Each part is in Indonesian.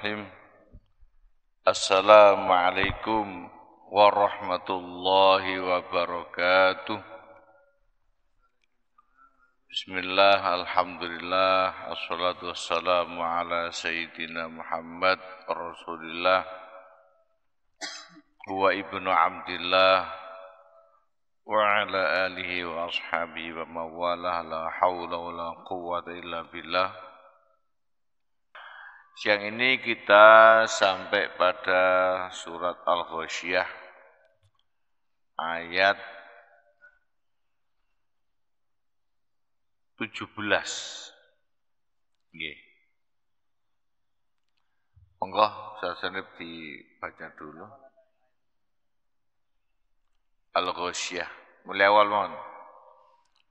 Bismillahirrahmanirrahim. Assalamualaikum warahmatullahi wabarakatuh. Bismillah, alhamdulillah, assalatu wassalamu ala sayyidina Muhammad Rasulillah wa ibnu Abdillah wa ala alihi wa ashabihi wa mawalah la hawla wa la quwwata illa billah. Siang ini kita sampai pada surat Al-Ghasyiyah ayat 17. Nggih. Monggo sasenep dibaca dulu. Al-Ghasyiyah. Mulai awal mohon.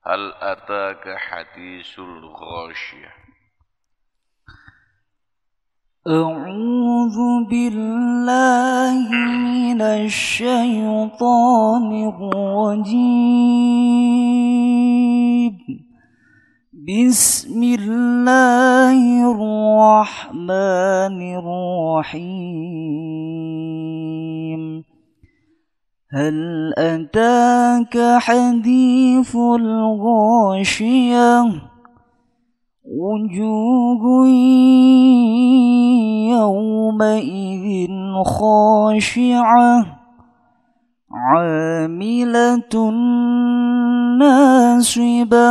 Hal ataka hadisul ghasyiyah. أعوذ بالله من الشيطان الرجيم بسم الله الرحمن الرحيم هل أتاك حديث الغاشية وجوه يومئذ خاشعة عاملة ناصبة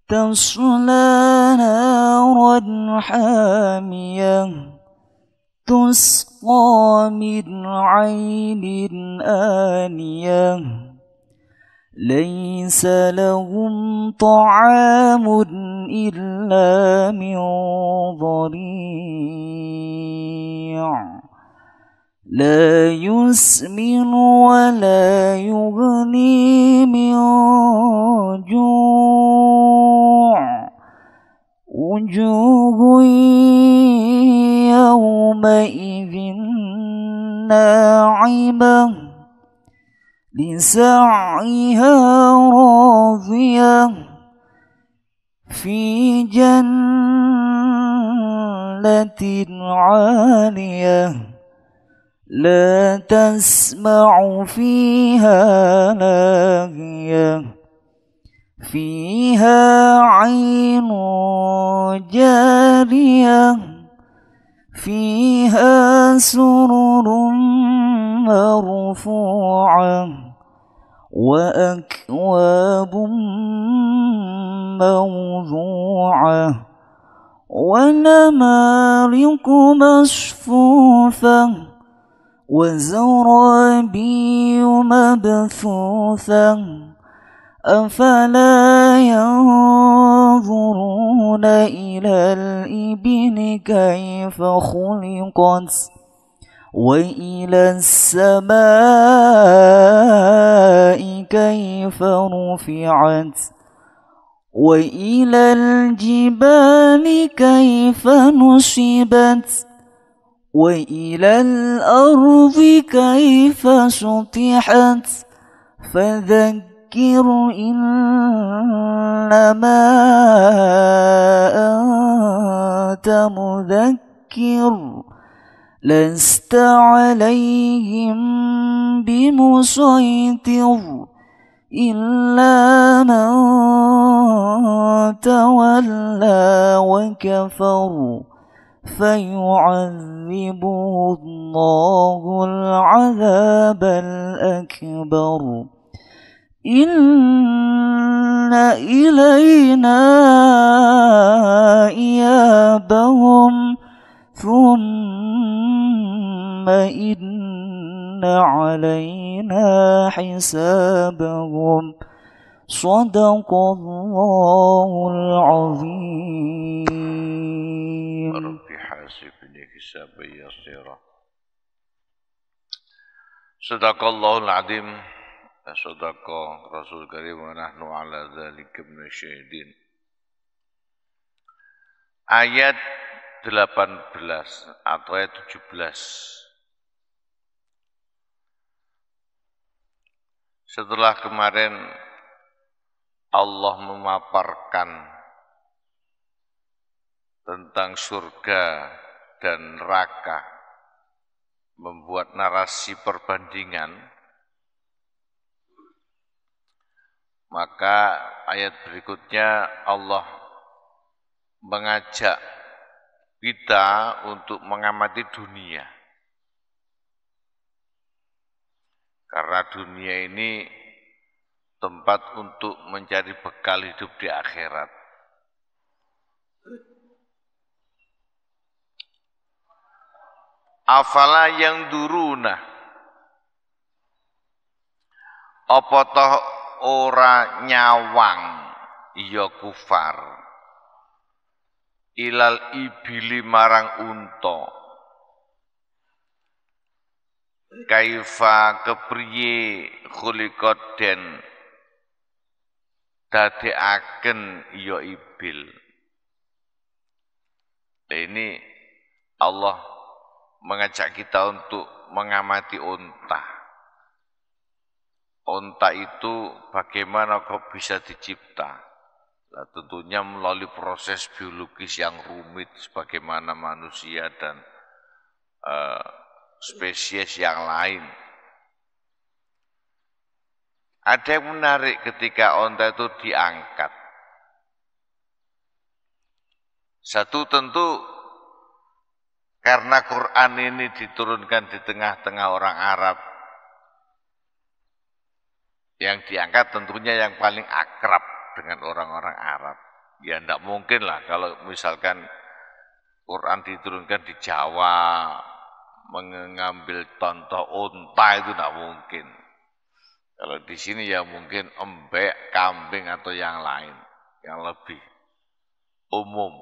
تصلى نارا حامية تسقى من عين آنية ليس لهم طعام إلا من ضريع لا يسمن ولا يغني من جوع وجوه يومئذ ناعمة لسعيها راضية في جنة عالية لا تسمع فيها لاغية فيها عين جارية فيها سرر مرفوعة وأكواب موضوعة ونمارق مصفوفة وزرابي مبثوثة أفلا ينظرون إلى الإبل كيف خلقت وإلى السماء كيف رفعت وإلى الجبال كيف نصبت وإلى الأرض كيف سطحت فذكر إنما أنت مذكر لست عليهم بمسيطر إلا من تولى وكفر فيعذبه الله العذاب الأكبر إن إلينا إيابهم ثم إن علينا حسابهم صدق الله العظيم رب حاسبني حسابا يسيرا صدق الله العظيم صدق رسول الكريم ونحن على ذلك من الشهيدين. Ayat 18 atau ayat 17. Setelah kemarin Allah memaparkan tentang surga dan neraka, membuat narasi perbandingan, maka ayat berikutnya Allah mengajak kita untuk mengamati dunia. Karena dunia ini tempat untuk mencari bekal hidup di akhirat. Afala yang duruna, apa toh ora nyawang ya kufar ilal ibili marang unta, kaifa kepriye khuliqat den dadekaken ya ibil. Ini Allah mengajak kita untuk mengamati unta. Unta itu bagaimana kok bisa dicipta? Nah, tentunya melalui proses biologis yang rumit sebagaimana manusia dan spesies yang lain. Ada yang menarik ketika unta itu diangkat. Satu tentu karena Quran ini diturunkan di tengah-tengah orang Arab, yang diangkat tentunya yang paling akrab dengan orang-orang Arab. Ya tidak mungkin lah kalau misalkan Quran diturunkan di Jawa, mengambil contoh unta itu tidak mungkin. Kalau di sini ya mungkin embek, kambing atau yang lain, yang lebih umum.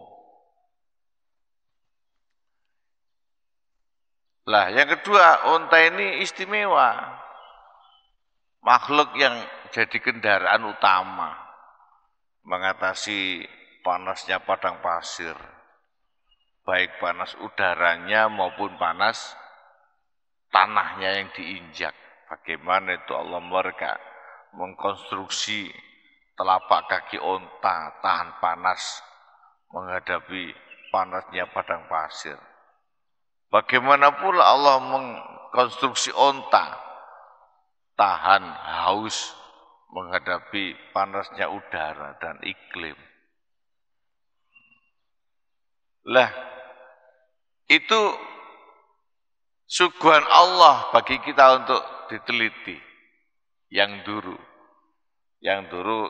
Lah yang kedua, unta ini istimewa. Makhluk yang jadi kendaraan utama mengatasi panasnya padang pasir, baik panas udaranya maupun panas tanahnya yang diinjak. Bagaimana itu Allah mereka mengkonstruksi telapak kaki unta tahan panas menghadapi panasnya padang pasir. Bagaimana pula Allah mengkonstruksi unta tahan haus menghadapi panasnya udara dan iklim. Lah, itu suguhan Allah bagi kita untuk diteliti. Yang dulu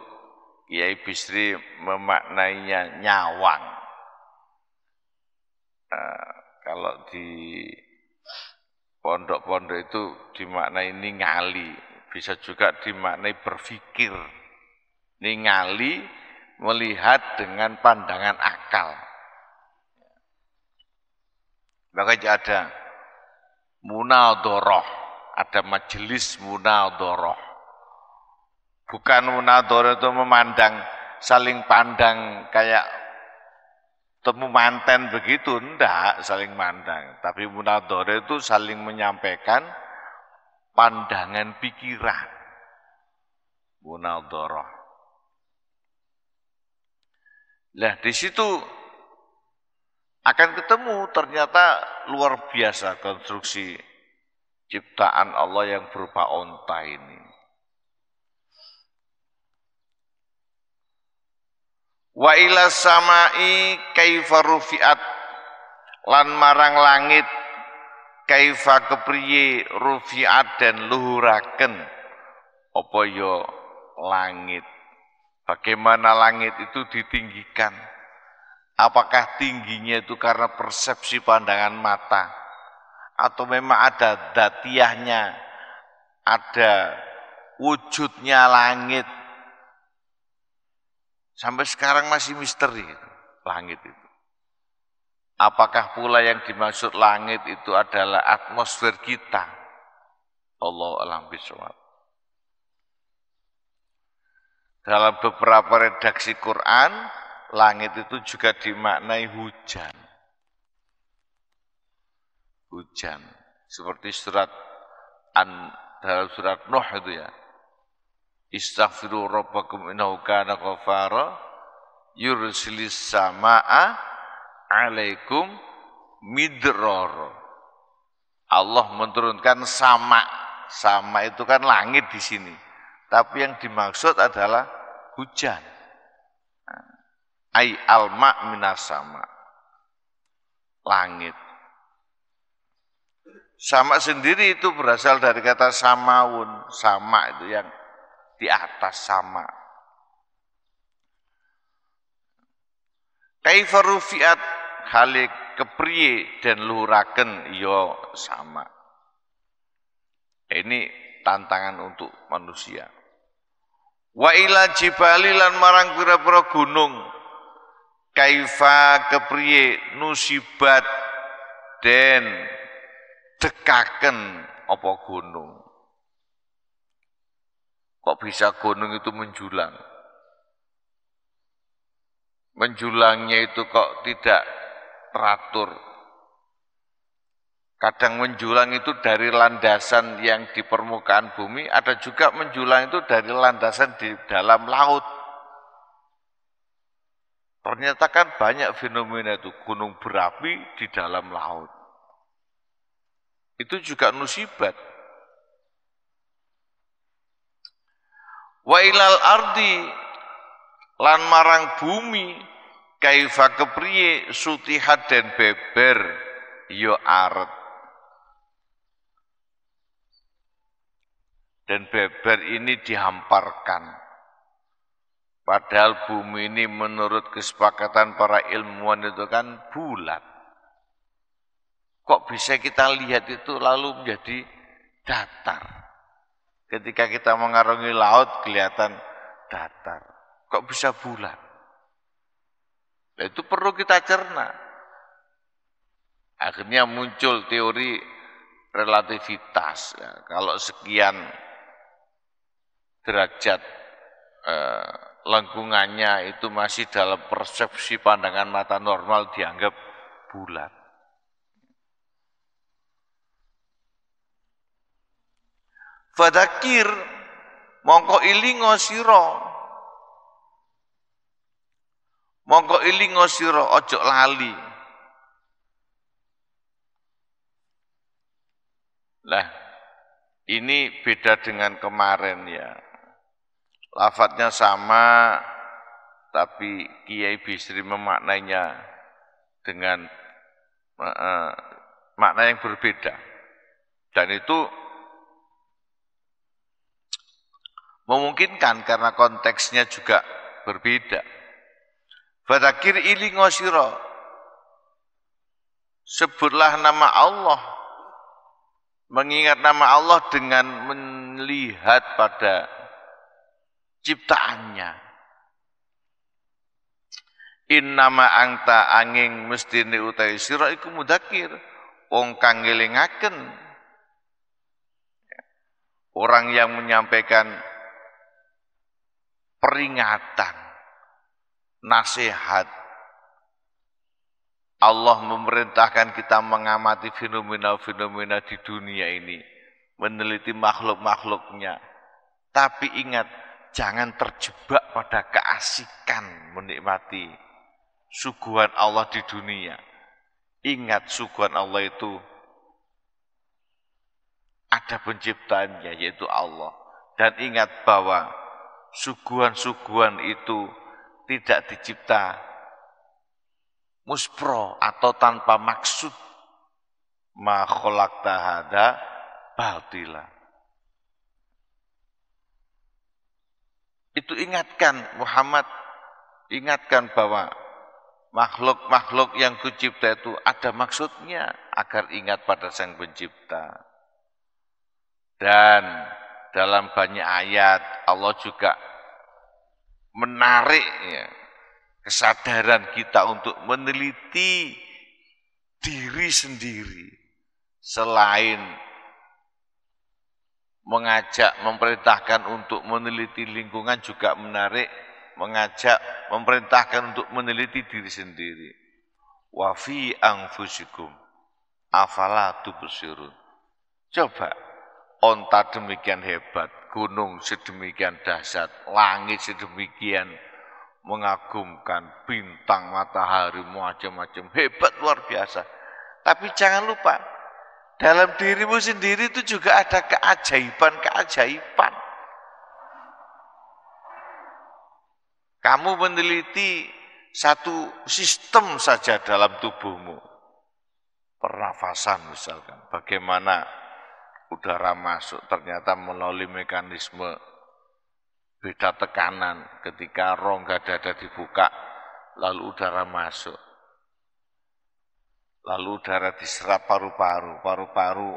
Kiai Bisri memaknainya nyawang. Kalau di pondok-pondok itu dimaknai ningali, bisa juga dimaknai berpikir. Ningali melihat dengan pandangan akal. Makanya ada munadharah, ada majelis munadharah. Bukan munadharah itu memandang, saling pandang kayak temu manten begitu, enggak saling mandang. Tapi munadharah itu saling menyampaikan pandangan pikiran. Munadharah. Lah di situ akan ketemu ternyata luar biasa konstruksi ciptaan Allah yang berupa unta ini. Wa ila samai kaifa rufiat, lan marang langit kaifa kepriye rufiat dan luhuraken apa ya langit. Bagaimana langit itu ditinggikan? Apakah tingginya itu karena persepsi pandangan mata atau memang ada datiahnya, ada wujudnya langit? Sampai sekarang masih misteri itu, langit itu. Apakah pula yang dimaksud langit itu adalah atmosfer kita? Allahu a'lam bishawab. Dalam beberapa redaksi Quran, langit itu juga dimaknai hujan. Hujan. Seperti dalam surat Nuh itu ya. Istaghfiru rabbakum innahu kana ghaffara yursilis samaa alaikum midror. Allah menurunkan sama. Sama itu kan langit di sini. Tapi yang dimaksud adalah hujan. Ai alma minas sama. Langit. Sama sendiri itu berasal dari kata samaun. Sama itu yang di atas sama. Kaifa rufiat halik kepriye dan luhuraken yo sama. Ini tantangan untuk manusia. Wa ila jibali lan marang pira-pira gunung. Kaifa kepriye nusibat den dekaken apa gunung. Kok bisa gunung itu menjulang? Menjulangnya itu kok tidak teratur. Kadang menjulang itu dari landasan yang di permukaan bumi, ada juga menjulang itu dari landasan di dalam laut. Ternyata kan banyak fenomena itu, gunung berapi di dalam laut. Itu juga musibat. Wa ilal ardi lan marang bumi kaifa kepriye sutihat dan beber yo aret. Dan beber ini dihamparkan. Padahal bumi ini menurut kesepakatan para ilmuwan itu kan bulat. Kok bisa kita lihat itu lalu menjadi datar? Ketika kita mengarungi laut kelihatan datar. Kok bisa bulat? Nah, itu perlu kita cerna. Akhirnya muncul teori relativitas. Ya, kalau sekian derajat lengkungannya itu masih dalam persepsi pandangan mata normal dianggap bulat. Fadakir mongko ilingo sira. Mongko ilingo sira ojo lali. Lah, ini beda dengan kemarin ya. Lafadznya sama, tapi Kiai Bisri memaknainya dengan makna yang berbeda. Dan itu memungkinkan karena konteksnya juga berbeda. Fadzakir ilingo sira. Sebutlah nama Allah. Mengingat nama Allah dengan melihat pada ciptaannya. Innama angta angin mestine utawi sira iku mudzakir, wong kang ngelingaken. Orang yang menyampaikan peringatan, nasihat. Allah memerintahkan kita mengamati fenomena-fenomena di dunia ini, meneliti makhluk-makhluknya. Tapi ingat, jangan terjebak pada keasikan menikmati suguhan Allah di dunia. Ingat, suguhan Allah itu ada penciptanya, yaitu Allah. Dan ingat bahwa suguhan-suguhan itu tidak dicipta muspro atau tanpa maksud. Ma khalaqta hadza batila. Itu ingatkan Muhammad, ingatkan bahwa makhluk-makhluk yang kucipta itu ada maksudnya agar ingat pada Sang Pencipta. Dan dalam banyak ayat Allah juga menarik ya, kesadaran kita untuk meneliti diri sendiri selain mengajak, memerintahkan untuk meneliti lingkungan, juga menarik, mengajak, memerintahkan untuk meneliti diri sendiri. Wa fi anfusikum afala tubsirun. Coba, onta demikian hebat, gunung sedemikian dahsyat, langit sedemikian mengagumkan, bintang, matahari, macam-macam, hebat luar biasa. Tapi jangan lupa, dalam dirimu sendiri itu juga ada keajaiban-keajaiban. Kamu meneliti satu sistem saja dalam tubuhmu. Pernafasan misalkan, bagaimana udara masuk ternyata melalui mekanisme beda tekanan ketika rongga dada dibuka, lalu udara masuk. Lalu udara diserap paru-paru, paru-paru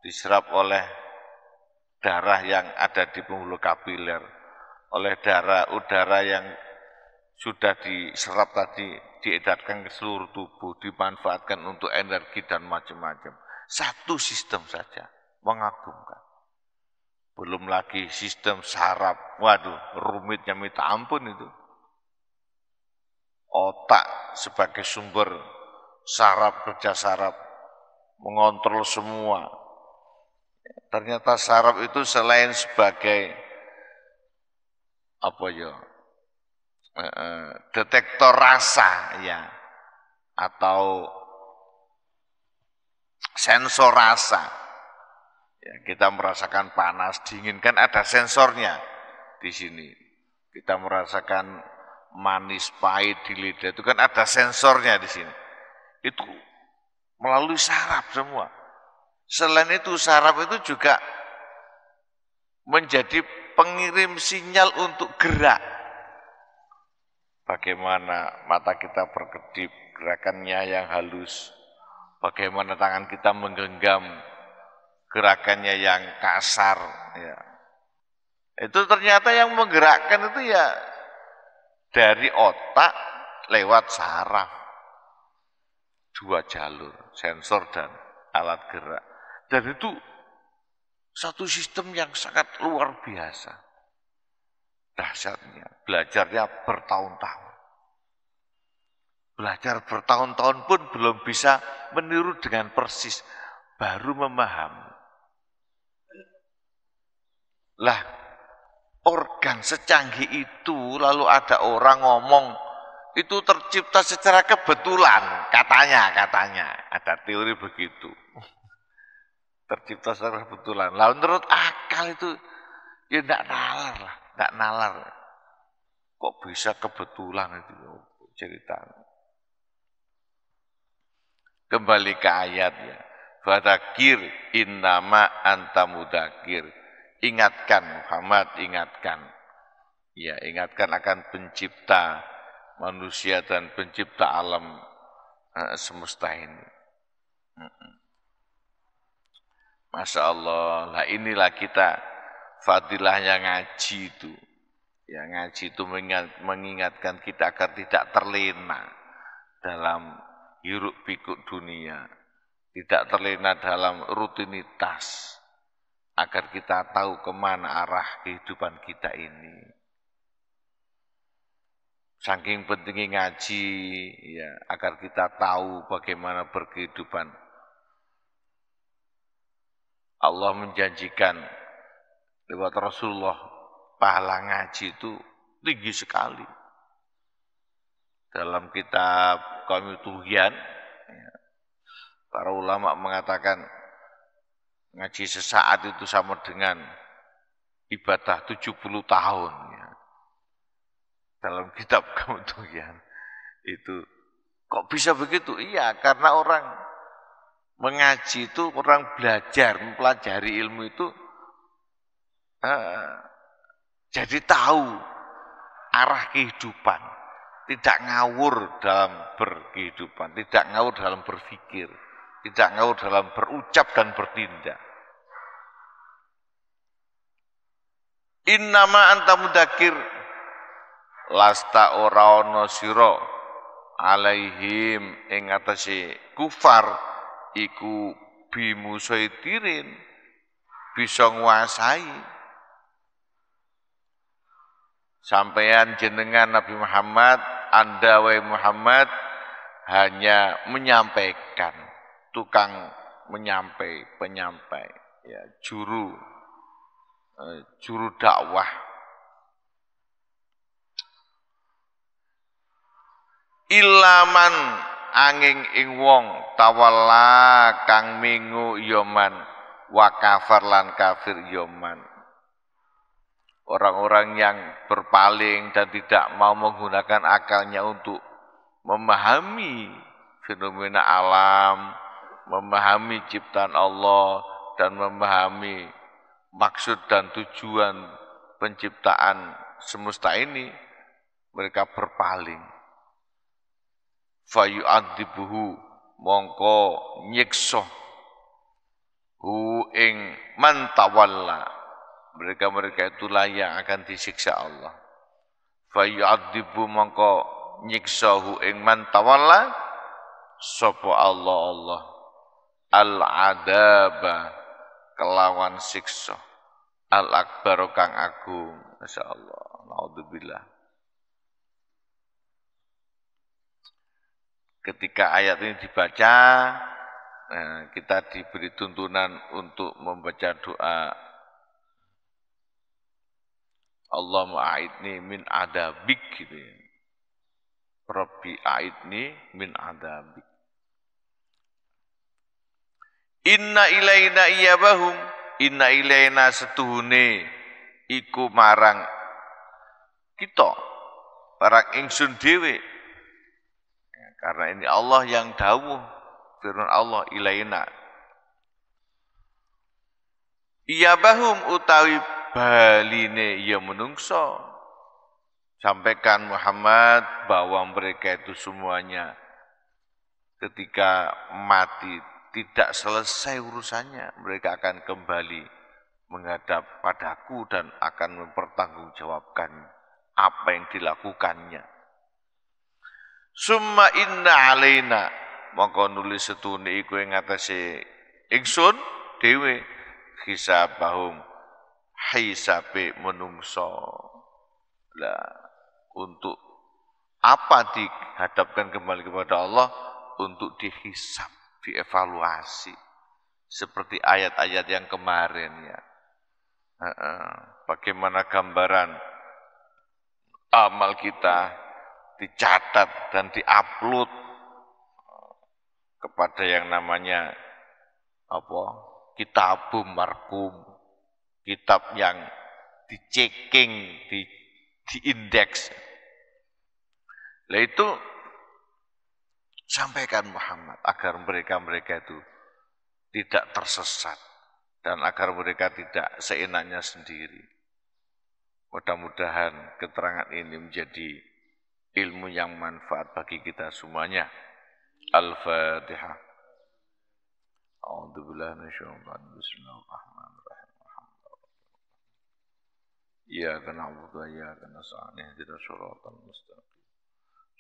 diserap oleh darah yang ada di pembuluh kapiler, oleh udara yang sudah diserap tadi, diedarkan ke seluruh tubuh, dimanfaatkan untuk energi dan macam-macam. Satu sistem saja, mengagumkan. Belum lagi sistem saraf, waduh rumitnya minta ampun itu. Otak sebagai sumber saraf, kerja saraf, mengontrol semua. Ternyata saraf itu selain sebagai detektor rasa ya, atau sensor rasa. Ya, kita merasakan panas, dingin, kan ada sensornya di sini. Kita merasakan manis, pahit di lidah, itu kan ada sensornya di sini. Itu melalui saraf semua. Selain itu saraf itu juga menjadi pengirim sinyal untuk gerak. Bagaimana mata kita berkedip, gerakannya yang halus. Bagaimana tangan kita menggenggam, gerakannya yang kasar. Ya. Itu ternyata yang menggerakkan itu ya dari otak lewat saraf. 2 jalur, sensor dan alat gerak. Dan itu satu sistem yang sangat luar biasa. Dahsyatnya, belajarnya bertahun-tahun. Belajar bertahun-tahun pun belum bisa meniru dengan persis, baru memahami. Lah, organ secanggih itu lalu ada orang ngomong, itu tercipta secara kebetulan, katanya ada teori begitu, tercipta secara kebetulan. Lalu menurut akal itu ya tidak nalar, kok bisa kebetulan itu ceritanya. Kembali ke ayatnya, fadzakir innama anta mudzakir, ingatkan Muhammad, ingatkan akan pencipta manusia dan pencipta alam semesta ini. Masya Allah, lah inilah kita fadilahnya ngaji itu. Ya, ngaji itu mengingatkan kita agar tidak terlena dalam hiruk pikuk dunia, tidak terlena dalam rutinitas, agar kita tahu kemana arah kehidupan kita ini. Saking pentingnya ngaji, ya, agar kita tahu bagaimana berkehidupan. Allah menjanjikan lewat Rasulullah pahala ngaji itu tinggi sekali. Dalam kitab Qawaimut Tughyan, para ulama mengatakan ngaji sesaat itu sama dengan ibadah 70 tahun. Ya. Dalam kitab Qawaimut Tughyan itu, kok bisa begitu? Iya, karena orang mengaji itu, orang belajar, mempelajari ilmu itu, jadi tahu arah kehidupan, tidak ngawur dalam berkehidupan, tidak ngawur dalam berpikir, tidak ngawur dalam berucap dan bertindak. Innama anta mudzakir, lasta ora ana sira alaihim ing atase kufar iku bimusaitirin, bisa nguasai. Sampean jenengan Nabi Muhammad, Anda wahai Muhammad, hanya menyampaikan, tukang penyampai, ya, juru dakwah. Ilaman angin ing wong tawalla kang mingu yoman wa kafar lan kafir yoman. Orang-orang yang berpaling dan tidak mau menggunakan akalnya untuk memahami fenomena alam, memahami ciptaan Allah, dan memahami maksud dan tujuan penciptaan semesta ini, mereka berpaling. Fayu'adzibuhu mongko nyiksa hu ing man tawalla. Mereka-mereka itulah yang akan disiksa Allah. Fayu'adzibu mongko nyiksa hu ing man tawalla sapa Allah al-adaba kelawan siksa al-akbar kang agung. Masyaallah. Naudzubillah. Ketika ayat ini dibaca, kita diberi tuntunan untuk membaca doa Allahumma a'idni min adabik gitu ya. Rabbi a'idni min adabik. Inna ilaina iyabahum, inna ilaina setuhune iku marang kita, marang ingsun dhewe. Ya, karena ini Allah yang dawuh, firman Allah ilaina. Iyabahum utawi baline ya menungso. Sampaikan Muhammad bahwa mereka itu semuanya ketika mati tidak selesai urusannya, mereka akan kembali menghadap padaku dan akan mempertanggungjawabkan apa yang dilakukannya. Summa inna alaina mongko nulis setune iku ing ngatasi ingsun dhewe hisabahum hisabe menungso. Lah untuk apa dihadapkan kembali kepada Allah? Untuk dihisab, dievaluasi. Seperti ayat-ayat yang kemarin ya. Bagaimana gambaran amal kita dicatat dan diupload kepada yang namanya kitabum markum, kitab yang diceking, diindeks. Lah itu sampaikan Muhammad agar mereka itu tidak tersesat dan agar mereka tidak seenaknya sendiri. Mudah-mudahan keterangan ini menjadi ilmu yang manfaat bagi kita semuanya. Al-Fatihah. A'udzubillahi minasyaitonir rajim. Bismillahirrahmanirrahim. Iyyaka na'budu wa iyyaka nasta'in. Ihdinas shiratal mustaqim.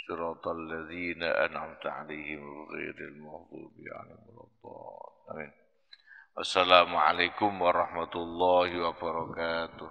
Shiratal ladzina an'amta 'alaihim ghairil maghdubi 'alaihim waladdallin. Amin. Wassalamualaikum warahmatullahi wabarakatuh.